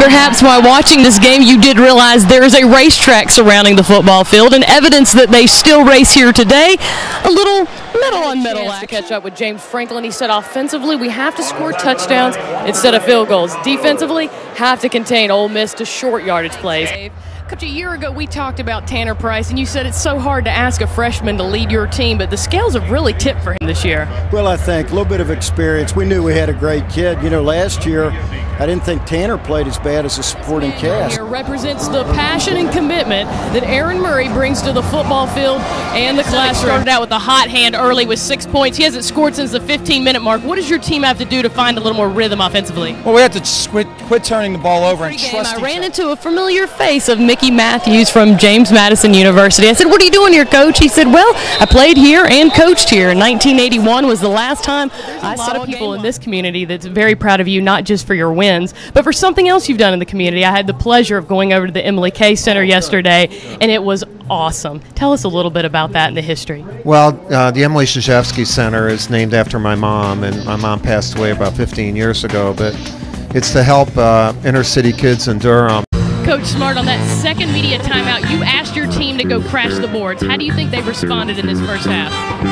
Perhaps while watching this game, you did realize there is a racetrack surrounding the football field, and evidence that they still race here today. A little metal-on-metal action. To catch up with James Franklin, he said offensively we have to score touchdowns instead of field goals. Defensively, have to contain Ole Miss to short yardage plays. Coach, a year ago we talked about Tanner Price, and you said it's so hard to ask a freshman to lead your team, but the scales have really tipped for him this year. Well, I think a little bit of experience. We knew we had a great kid. You know, last year I didn't think Tanner played as bad as a supporting cast. Here represents the passion and commitment that Aaron Murray brings to the football field and the classroom. Started out with a hot hand early with 6 points. He hasn't scored since the 15-minute mark. What does your team have to do to find a little more rhythm offensively? Well, we have to quit turning the ball over and trust each other. I ran into a familiar face of Mickey Matthews from James Madison University. I said, "What are you doing here, Coach?" He said, "Well, I played here and coached here. 1981 was the last time I saw." A lot of people in this community that's very proud of you, not just for your wins, but for something else you've done in the community. I had the pleasure of going over to the Emily K Center yesterday, and it was awesome. Tell us a little bit about that and the history. Well, the Emily Krzyzewski Center is named after my mom, and my mom passed away about 15 years ago, but it's to help inner city kids in Durham. Coach Smart, on that second media timeout, you asked your team to go crash the boards. How do you think they responded in this first half?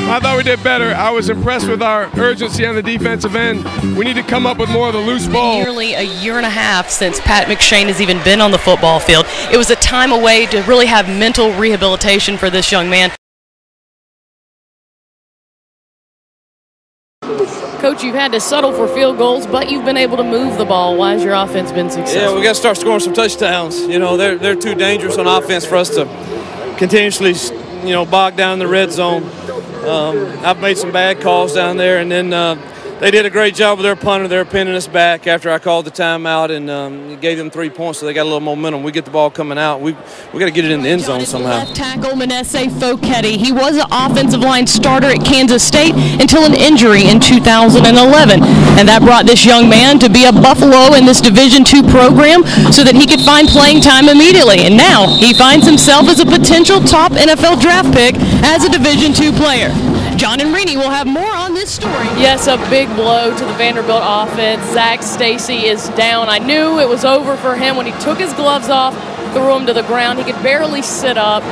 I thought we did better. I was impressed with our urgency on the defensive end. We need to come up with more of the loose ball. Nearly a year and a half since Pat McShane has even been on the football field. It was a time away to really have mental rehabilitation for this young man. Coach, you've had to settle for field goals, but you've been able to move the ball. Why has your offense been successful? Yeah, we got to start scoring some touchdowns. You know, they're too dangerous on offense for us to continuously, bog down in the red zone. I've made some bad calls down there, and then they did a great job with their punter. They're pinning us back after I called the timeout and gave them 3 points, so they got a little momentum. We get the ball coming out. We got to get it in the end zone somehow. Left tackle Manasseh Foketti. He was an offensive line starter at Kansas State until an injury in 2011, and that brought this young man to be a Buffalo in this Division II program so that he could find playing time immediately. And now he finds himself as a potential top NFL draft pick as a Division II player. John and Rennie will have more on this story. Yes, a big blow to the Vanderbilt offense. Zach Stacy is down. I knew it was over for him when he took his gloves off, threw him to the ground. He could barely sit up.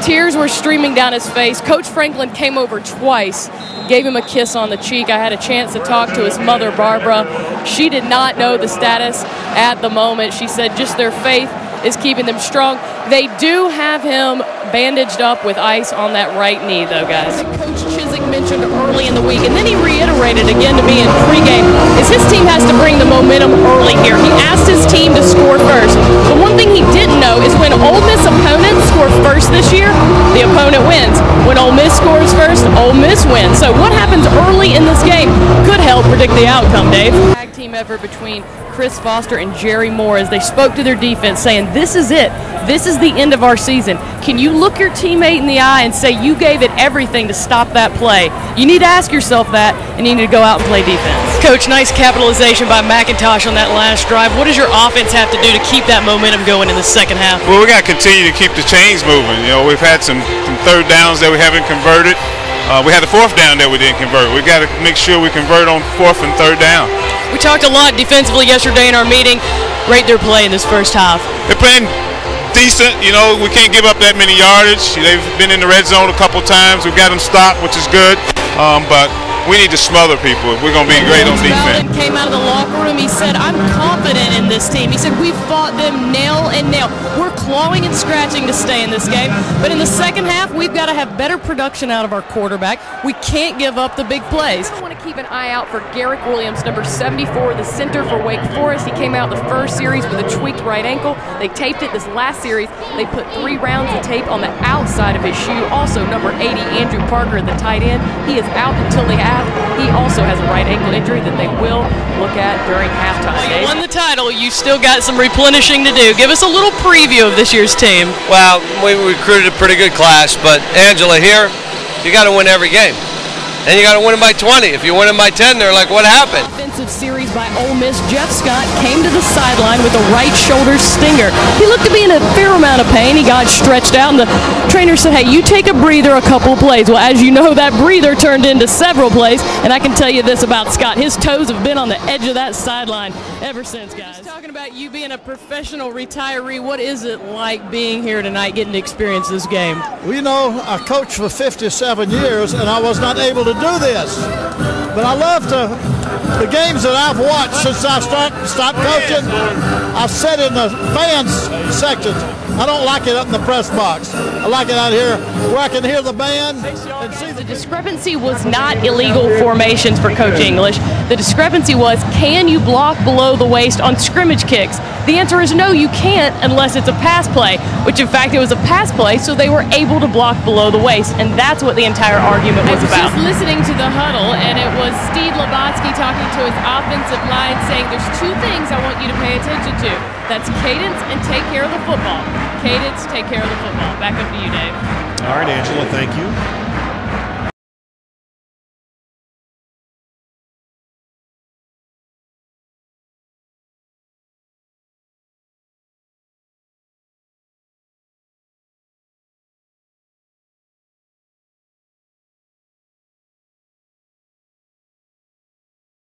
Tears were streaming down his face. Coach Franklin came over twice, gave him a kiss on the cheek. I had a chance to talk to his mother, Barbara. She did not know the status at the moment. She said just their faith is keeping them strong. They do have him bandaged up with ice on that right knee, though, guys. Coach Chiswick mentioned early in the week, and then he reiterated again to me in pregame, is his team has to bring the momentum early here. He asked his team to score first. But one thing he didn't know is when Ole Miss opponents score first this year, the opponent wins. When Ole Miss scores first, Ole Miss wins. So what happens early in this game could help predict the outcome, Dave. Tag team effort between Chris Foster and Jerry Moore as they spoke to their defense saying, this is it. This is the end of our season. Can you look your teammate in the eye and say you gave it everything to stop that play? You need to ask yourself that, and you need to go out and play defense. Coach, nice capitalization by McIntosh on that last drive. What does your offense have to do to keep that momentum going in the second half? Well, we got to continue to keep the chains moving. You know, we've had some third downs that we haven't converted. We had the fourth down that we didn't convert. We got to make sure we convert on fourth and third down. We talked a lot defensively yesterday in our meeting. Rate their play in this first half. They're playing decent. You know, we can't give up that many yardage. They've been in the red zone a couple times. We've got them stopped, which is good. But we need to smother people if we're going to be great on defense. Came out of the locker room. He said, I'm confident in this team. He said, we've fought them nail and nail. We're clawing and scratching to stay in this game. But in the second half, we've got to have better production out of our quarterback. We can't give up the big plays. I want to keep an eye out for Garrick Williams, number 74, the center for Wake Forest. He came out the first series with a tweaked right ankle. They taped it this last series. They put 3 rounds of tape on the outside of his shoe. Also, number 80, Andrew Parker, the tight end. He is out until the half. He also has a right ankle injury that they will look at during halftime. Well, you won the title. You still got some replenishing to do. Give us a little preview of this year's team. Well, we recruited a pretty good class, but Angela here, you got to win every game. and you got to win them by 20. If you win them by 10, they're like, what happened? Offensive series by Ole Miss. Jeff Scott came to the sideline with a right shoulder stinger. He looked to be in a fair amount of pain. He got stretched out, and the trainer said, hey, you take a breather a couple of plays. Well, as you know, that breather turned into several plays, and I can tell you this about Scott. His toes have been on the edge of that sideline ever since, guys. Just talking about you being a professional retiree, what is it like being here tonight, getting to experience this game? Well, you know, I coached for 57 years, and I was not able to do this. But I love the games that I've watched since I stopped coaching. I've sat in the fans sections. I don't like it up in the press box. I like it out here where I can hear the band and see the discrepancy was not illegal formations for Coach English. The discrepancy was, can you block below the waist on scrimmage kicks? The answer is no, you can't unless it's a pass play, which in fact it was a pass play, so they were able to block below the waist, and that's what the entire argument was about. I was just listening to the huddle, and it was Steve Labotsky talking to his offensive line saying, there's two things I want you to pay attention to. That's cadence and take care of the football. Cadence, take care of the football. Back up to you, Dave. All right, Angela, thank you.